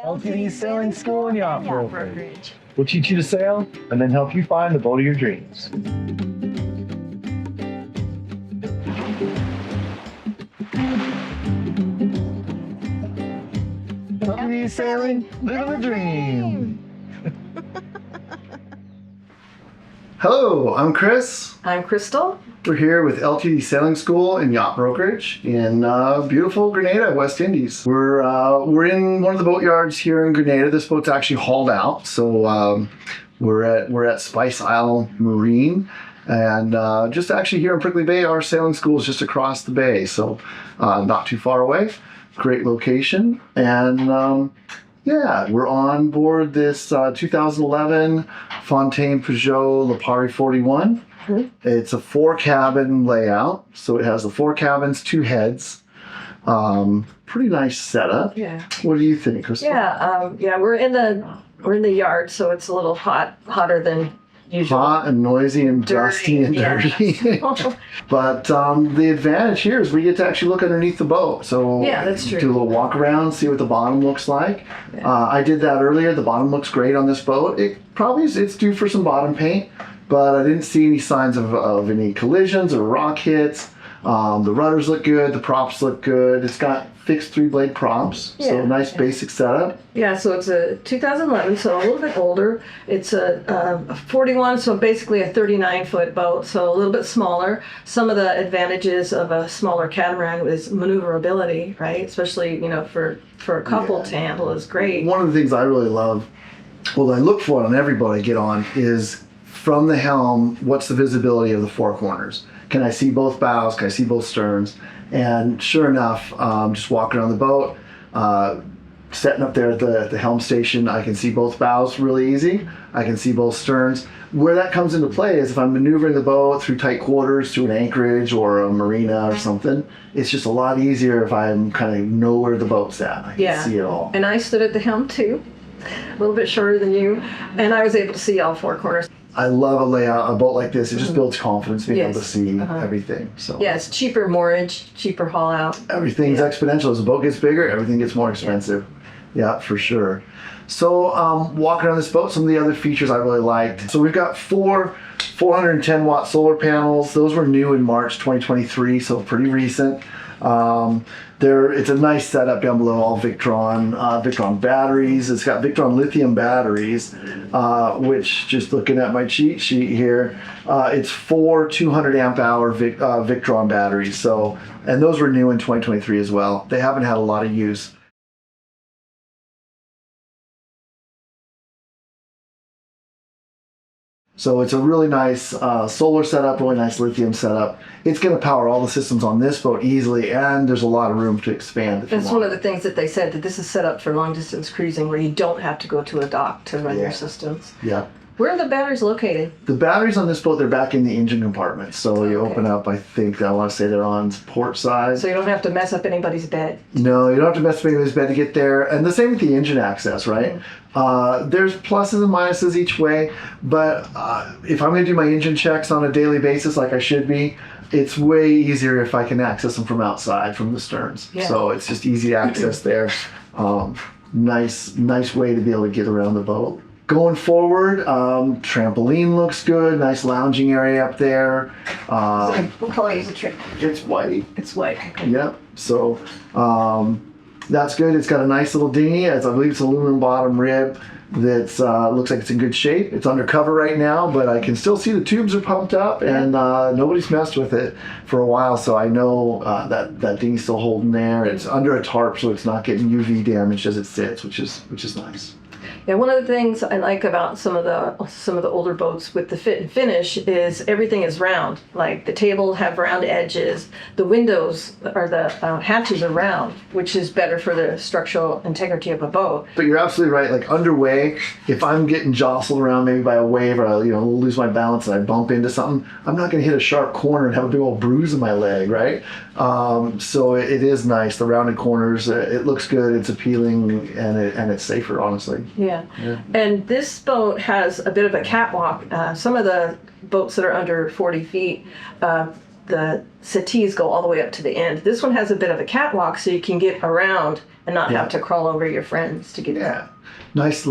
LTD Sailing School and Yacht Brokerage. We'll teach you to sail and then help you find the boat of your dreams. LTD Sailing, living the dream. Hello, I'm Chris. I'm Crystal. We're here with LTD Sailing School and Yacht Brokerage in beautiful Grenada, West Indies. We're in one of the boat yards here in Grenada. This boat's actually hauled out, so we're at Spice Isle Marine, and just actually here in Prickly Bay. Our sailing school is just across the bay, so not too far away. Great location, and yeah, we're on board this 2011 Fountaine Pajot Lipari 41. Mm-hmm. It's a 4-cabin layout, so it has the 4 cabins, 2 heads. Pretty nice setup. Yeah. What do you think, Crystal? Yeah, we're in the yard, so it's a little hotter than usual. Hot and noisy and dusty and dirty. But the advantage here is we get to actually look underneath the boat. So yeah, that's true. Do a little walk around, see what the bottom looks like. Yeah. I did that earlier. The bottom looks great on this boat. It's due for some bottom paint, but I didn't see any signs of any collisions or rock hits. The rudders look good. The props look good. It's got fixed 3-blade props, so nice basic setup. Yeah, so it's a 2011, so a little bit older. It's a 41, so basically a 39-foot boat, so a little bit smaller. Some of the advantages of a smaller catamaran is maneuverability, right? Especially, for a couple to handle is great. One of the things I really love, well, I look for it on every boat I get on, is from the helm, what's the visibility of the 4 corners? Can I see both bows? Can I see both sterns? And sure enough, just walking around the boat, setting up there at the helm station, I can see both bows really easy. I can see both sterns. Where that comes into play is if I'm maneuvering the boat through tight quarters, through an anchorage or a marina or something, it's just a lot easier if I'm kind of know where the boat's at. I can see it all. And I stood at the helm too, a little bit shorter than you, and I was able to see all 4 corners. I love a boat like this. It just builds confidence being able to see everything. So yeah, it's cheaper moorage, cheaper haul out. Everything's exponential. As the boat gets bigger, everything gets more expensive. Yeah, for sure. So walking around this boat, some of the other features I really liked. So we've got 4 410-watt solar panels. Those were new in March 2023, so pretty recent. It's a nice setup down below, all Victron batteries. It's got Victron lithium batteries, which, just looking at my cheat sheet here, it's 4 200 amp hour Victron batteries. So, and those were new in 2023 as well. They haven't had a lot of use. So it's a really nice solar setup, really nice lithium setup. It's going to power all the systems on this boat easily, and there's a lot of room to expand. That's one of the things that they said, that this is set up for long distance cruising where you don't have to go to a dock to run your systems. Yeah. Where are the batteries located? The batteries on this boat, they're back in the engine compartment. So you open up, I want to say they're on port side. So you don't have to mess up anybody's bed. No, you don't have to mess up anybody's bed to get there. And the same with the engine access, right? There's pluses and minuses each way. But if I'm going to do my engine checks on a daily basis like I should be, it's way easier if I can access them from outside, from the sterns. Yeah. So it's just easy access there. Nice way to be able to get around the boat. Going forward, trampoline looks good. Nice lounging area up there. What color is the trampoline? It's white. It's white. Okay. Yep. So that's good. It's got a nice little dinghy. I believe it's aluminum bottom rib. That looks like it's in good shape. It's undercover right now, but I can still see the tubes are pumped up, and nobody's messed with it for a while. So I know that dinghy's still holding there. It's under a tarp, so it's not getting UV damaged as it sits, which is nice. Yeah, one of the things I like about some of the older boats with the fit and finish is everything is round. Like the table have round edges, the windows or the hatches are round, which is better for the structural integrity of a boat. But you're absolutely right. Like underway, if I'm getting jostled around maybe by a wave or I lose my balance and I bump into something, I'm not going to hit a sharp corner and have a big old bruise in my leg, right? So it is nice. The rounded corners, it looks good. It's appealing and it's safer, honestly. Yeah. And this boat has a bit of a catwalk. Some of the boats that are under 40 feet the settees go all the way up to the end. This one has a bit of a catwalk, so you can get around and not have to crawl over your friends to get Yeah. Nice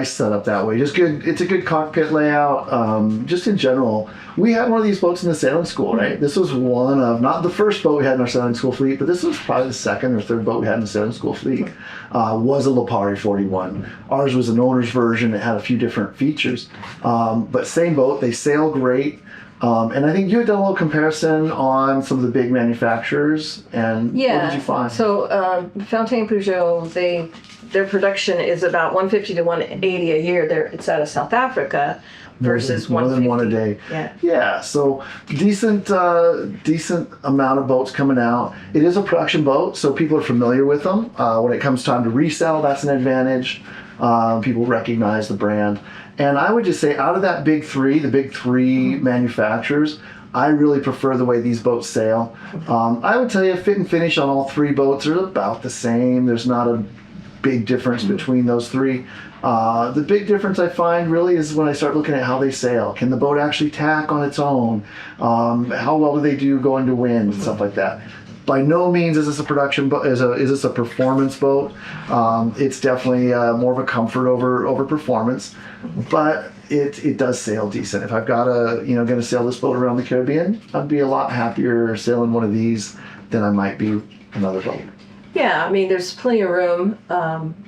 setup that way. Just good. It's a good cockpit layout. Just in general, we had one of these boats in the sailing school, right? This was one of, not the first boat we had in our sailing school fleet, but this was probably the second or third boat we had in the sailing school fleet. Was a Lipari 41. Ours was an owner's version. It had a few different features, but same boat. They sail great. And I think you had done a little comparison on some of the big manufacturers, and what did you find? So Fountaine Pajot, their production is about 150 to 180 a year. It's out of South Africa versus more than one a day. Yeah. So decent amount of boats coming out. It is a production boat, so people are familiar with them. When it comes time to resell, that's an advantage. People recognize the brand. And I would just say, out of that the big three manufacturers, I really prefer the way these boats sail. I would tell you, fit and finish on all three boats are about the same. There's not a big difference between those three. The big difference I find really is when I start looking at how they sail. Can the boat actually tack on its own? How well do they do going to wind and stuff like that? By no means is this a production boat. Is this a performance boat? It's definitely more of a comfort over performance, but it does sail decent. If I've got going to sail this boat around the Caribbean, I'd be a lot happier sailing one of these than I might be another boat. Yeah, I mean, there's plenty of room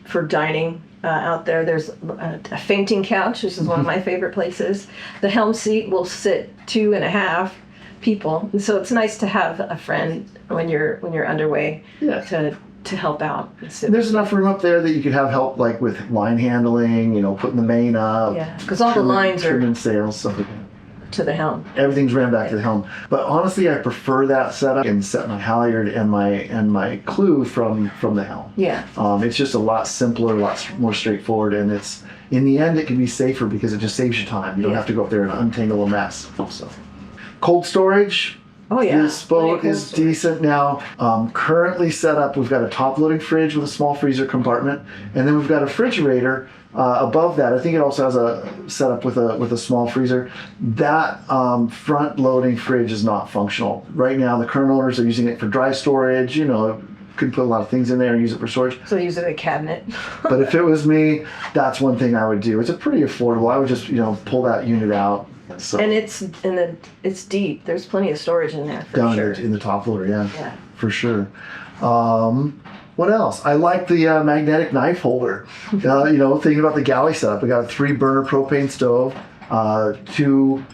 for dining out there. There's a fainting couch, which is one of my favorite places. The helm seat will sit 2.5 people, and so it's nice to have a friend when you're underway to help out. And there's enough room up there that you could have help, like with line handling, putting the main up. Yeah, because all the lines are trimming sails, stuff like that. To the helm. Everything's ran back to the helm. But honestly, I prefer that setup and set my halyard and my clue from the helm. Yeah. It's just a lot simpler, a lot more straightforward, and it's in the end it can be safer because it just saves you time. You don't have to go up there and untangle a mess. So, cold storage. Oh yeah. This boat is decent now. Currently set up, we've got a top-loading fridge with a small freezer compartment, and then we've got a refrigerator above that. I think it also has a setup with a small freezer. That front-loading fridge is not functional right now. The current owners are using it for dry storage. Could put a lot of things in there and use it for storage. So use it as a cabinet. But if it was me, that's one thing I would do. It's a pretty affordable. I would just pull that unit out. So, and it's deep. There's plenty of storage in there for down sure. in the top loader, Yeah. For sure. What else? I like the magnetic knife holder. Thinking about the galley setup, we got a 3-burner propane stove, 2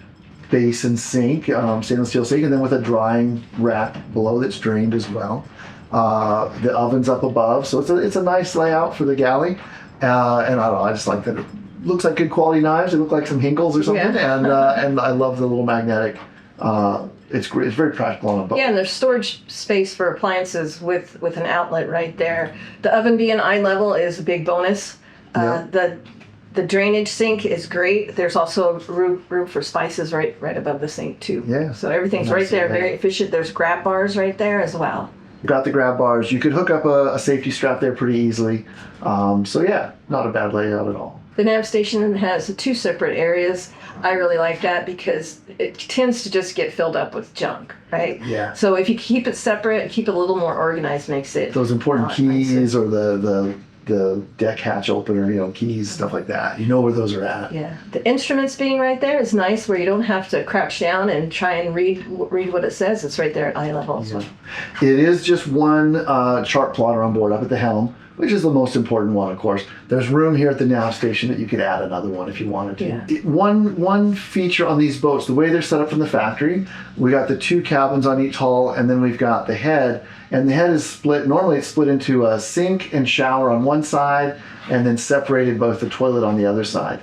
basin sink, stainless steel sink, and then with a drying rack below that's drained as well. The oven's up above, so it's a nice layout for the galley. And I don't know, I just like that. It looks like good quality knives. They look like some Hinkles or something, and I love the little magnetic. It's great. It's very practical on a boat. Yeah, and there's storage space for appliances with an outlet right there. The oven being eye level is a big bonus. The drainage sink is great. There's also room for spices right above the sink too. Yeah. So everything's right there, very efficient. There's grab bars right there as well. Got the grab bars. You could hook up a safety strap there pretty easily. So yeah, not a bad layout at all. The nav station has 2 separate areas. I really like that because it tends to just get filled up with junk, right? Yeah. So if you keep it separate, keep it a little more organized, makes it those important keys nicer. Or the deck hatch opener, keys, stuff like that. You know where those are at. Yeah. The instruments being right there is nice, where you don't have to crouch down and try and read what it says. It's right there at eye level. Yeah. It is just one chart plotter on board up at the helm, which is the most important one, of course. There's room here at the nav station that you could add another one if you wanted to. Yeah. One feature on these boats, the way they're set up from the factory, we got the 2 cabins on each hull, and then we've got the head. And the head is split. Normally it's split into a sink and shower on one side, and then separated both the toilet on the other side.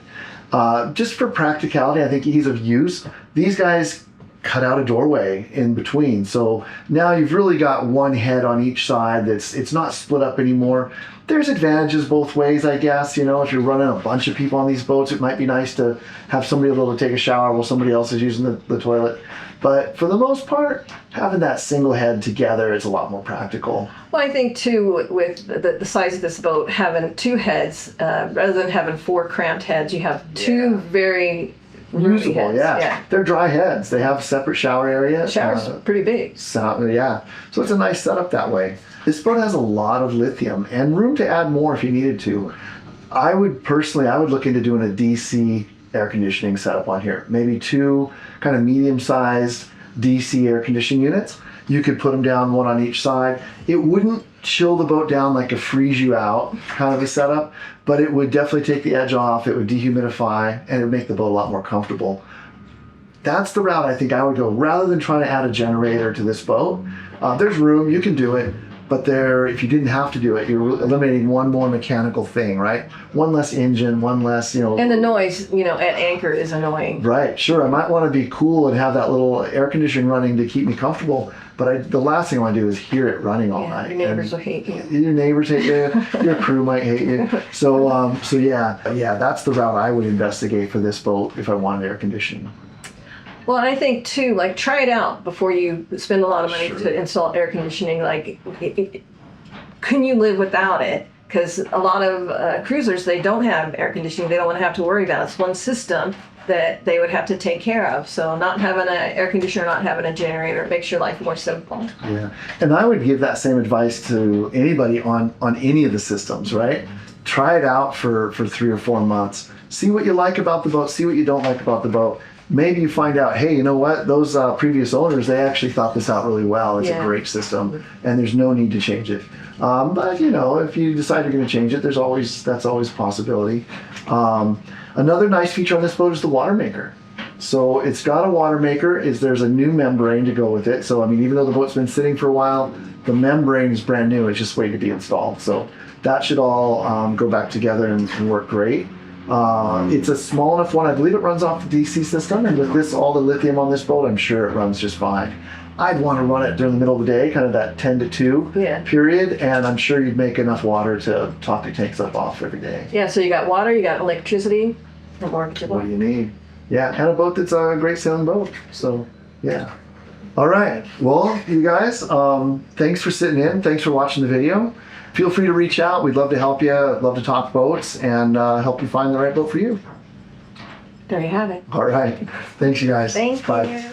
Just for practicality, I think ease of use, these guys cut out a doorway in between. So now you've really got one head on each side. It's not split up anymore. There's advantages both ways, I guess. If you're running a bunch of people on these boats, it might be nice to have somebody able to take a shower while somebody else is using the toilet. But for the most part, having that single head together is a lot more practical. Well, I think too, with the size of this boat, having 2 heads rather than having 4 cramped heads, you have 2 very Usable, heads. yeah. They're dry heads. They have a separate shower area. The shower's pretty big. So it's a nice setup that way. This boat has a lot of lithium and room to add more if you needed to. I would look into doing a DC air conditioning setup on here. Maybe 2 kind of medium-sized DC air conditioning units. You could put them down, one on each side. It wouldn't chill the boat down like a freeze you out kind of a setup, but it would definitely take the edge off. It would dehumidify, and it would make the boat a lot more comfortable. That's the route I think I would go, rather than trying to add a generator to this boat. There's room, you can do it, but if you didn't have to do it, you're eliminating one more mechanical thing, right? One less engine, one less, And the noise, at anchor is annoying. Right, sure. I might want to be cool and have that little air conditioning running to keep me comfortable, but the last thing I want to do is hear it running all night. Your neighbors will hate you. Your neighbors hate you. Your crew might hate you. So yeah, that's the route I would investigate for this boat if I wanted air conditioning. Well, and I think too, try it out before you spend a lot of money Sure. to install air conditioning. Can you live without it? Because a lot of cruisers, they don't have air conditioning. They don't want to have to worry about it. It's one system that they would have to take care of. So not having an air conditioner, not having a generator makes your life more simple. Yeah, and I would give that same advice to anybody on any of the systems, right? Try it out for 3 or 4 months. See what you like about the boat. See what you don't like about the boat. Maybe you find out, hey, you know what? Those previous owners, they actually thought this out really well. It's a great system, and there's no need to change it. But if you decide you're going to change it, that's always a possibility. Another nice feature on this boat is the water maker. So it's got a water maker. There's a new membrane to go with it. So even though the boat's been sitting for a while, the membrane is brand new. It's just waiting to be installed. So that should all go back together and work great. It's a small enough one. I believe it runs off the DC system, and with all the lithium on this boat, I'm sure it runs just fine. I'd want to run it during the middle of the day, kind of that 10 to 2 period, and I'm sure you'd make enough water to top your tanks up off every day. Yeah, so you got water, you got electricity. What do you need? Yeah, and a boat that's a great sailing boat. So, yeah. All right. Well, you guys, thanks for sitting in. Thanks for watching the video. Feel free to reach out. We'd love to help you, love to talk boats, and help you find the right boat for you. There you have it. All right. Thanks, you guys. Thank Bye. you.